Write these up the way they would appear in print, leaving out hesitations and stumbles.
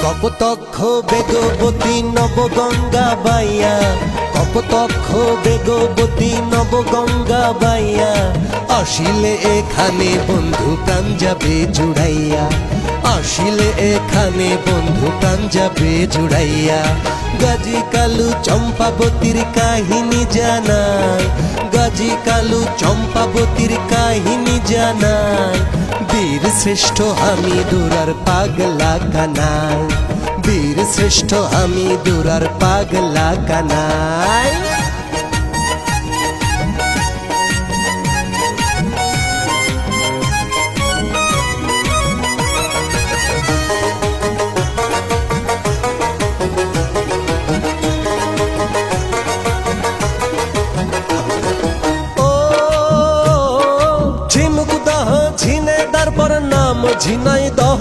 কপোতক্ষ বেগবতী নবগঙ্গা বাইয়া, কপোতক্ষ বেগবতী নবগঙ্গা বাইয়া, আসিলে এখানে বন্ধু প্রাণ যাবে জুড়াইয়া, আসিলে এখানে বন্ধু প্রাণ যাবে জুড়াইয়া। গাজী কালু চম্পাবতীর কাহিনী জানায়, গাজী কালু চম্পাবতীর কাহিনী জানায়, বীর শ্রেষ্ঠ হামিদুর আর পাগলা কানাই, বীর শ্রেষ্ঠ হামিদুর আর পাগলা কানাই। ঝিনেদার নাম ঝিনাইদহ,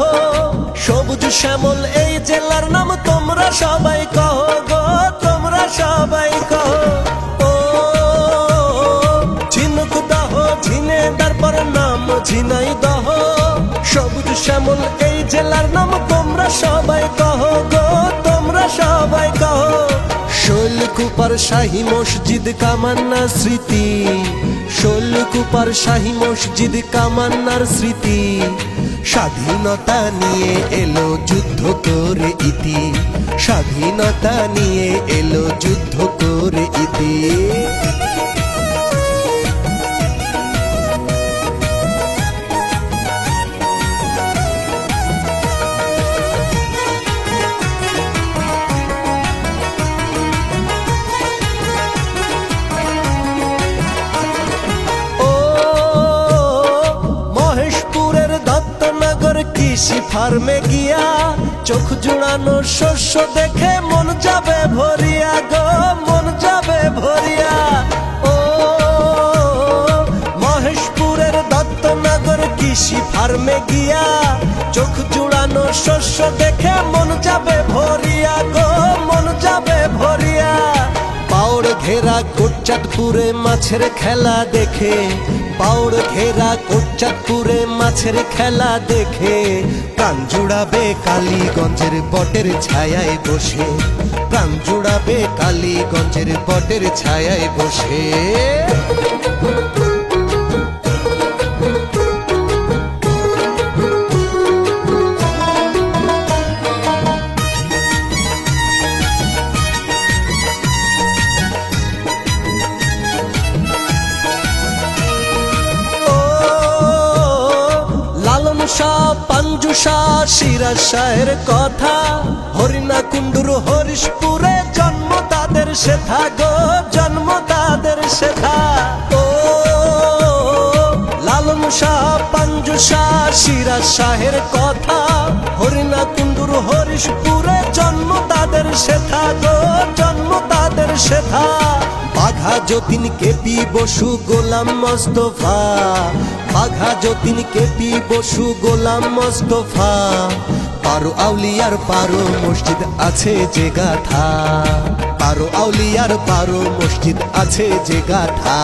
সবুজ শ্যামল এই জেলার নাম তোমরা সবাই কহ গো, তোমরা সবাই কহ। ও ঝিনুকদহ ঝিনেদার নাম ঝিনাইদহ, সবুজ শ্যামল এই জেলার নাম তোমরা সবাই কহ গো, তোমরা সবাই কহ। শৈলকুপার শাহী মসজিদ কামান্না স্মৃতি, শৈলকুপার শাহী মসজিদ কামান্নার স্মৃতি, স্বাধীনতা নিয়ে এলো যুদ্ধ করে ইতি, স্বাধীনতা নিয়ে এলো যুদ্ধ করে ইতি। কৃষি ফার্মে গিয়া চোখ জুড়ানো শস্য দেখে মন যাবে ভরিয়া গো, মন যাবে ভরিয়া। ও মহেশপুরের দত্তনগর কৃষি ফার্মে গিয়া চোখ জুড়ানো শস্য দেখে মন যাবে ভরিয়া গো, মন যাবে ভরিয়া। পাউড় ঘেরা কোটচাঁদপুরে মাছের খেলা দেখে, পাউড় ঘেরা কোটচাঁদপুরে মাছের খেলা দেখে, প্রাণ জুড়াবে কালীগঞ্জের বটের ছায়ায় বসে, প্রাণ জুড়াবে কালীগঞ্জের বটের ছায়ায় বসে। পাঞ্জু শাহ সিরাজ শাহের কথা, হরিণা কুণ্ডুর হরিশপুরে জন্ম তাদের সেথা গো, জন্ম তাদের সেথা। ও লালন শাহ পাঞ্জু শাহ সিরাজ শাহের কথা, হরিণা কুণ্ডুর হরিশপুরে জন্ম তাদের সেথা গো, জন্ম তাদের সেথা। বাঘা যতীন কেপি বসু গোলাম মোস্তফা, বাঘা যতীন কেপি বসু গোলাম মোস্তফা, পারো আউলিয়ার পারো মসজিদ আছে যে গাথা, পারো আউলিয়ার পারো মসজিদ আছে যে গাথা।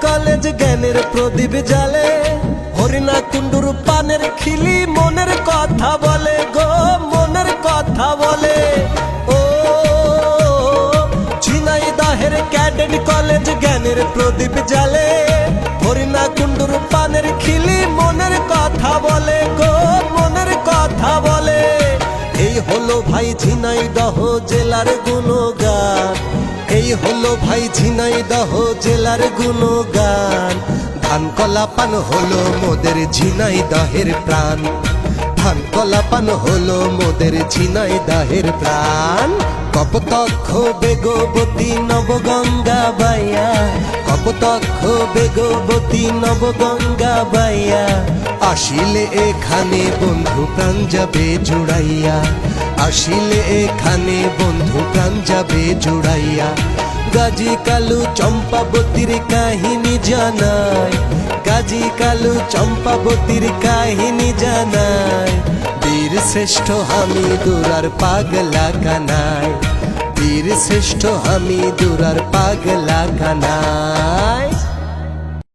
কলেজ জ্ঞানের প্রদীপ জালে, হরিণা কুণ্ডুর পানের খিলি মনের কথা বলে গো, মনের কথা বলে। ও ঝিনাইদহের ক্যাডেট কলেজ জ্ঞানের প্রদীপ জালে, হরিণা কুণ্ডুর পানের খিলি মনের কথা বলে গো, মনের কথা বলে। এই হলো ভাই ঝিনাইদহ জেলার গুণগান, এই হলো ভাই ঝিনাইদহ জেলার গুণগান। ধান কলা পান হলো মোদের ঝিনাইদহের প্রাণ, ধান কলা পান হলো মোদের ঝিনাইদহের প্রাণ। কপোতক্ষ বেগবতী নবগঙ্গা বাইয়া, কপোতক্ষ বেগবতী নবগঙ্গা বাইয়া, আসিলে এখানে বন্ধু প্রাণ যাবে জুড়াইয়া, আসিলে এখানে বন্ধু প্রাণ যাবে জুড়াইয়া। গাজী কালু চম্পাবতীর কাহিনী জানায়, গাজী কালু চম্পাবতীর কাহিনী জানায়। বীর শ্রেষ্ঠ হামিদুর আর পাগলা কানাই, বীর শ্রেষ্ঠ হামিদুর আর পাগলা কানাই।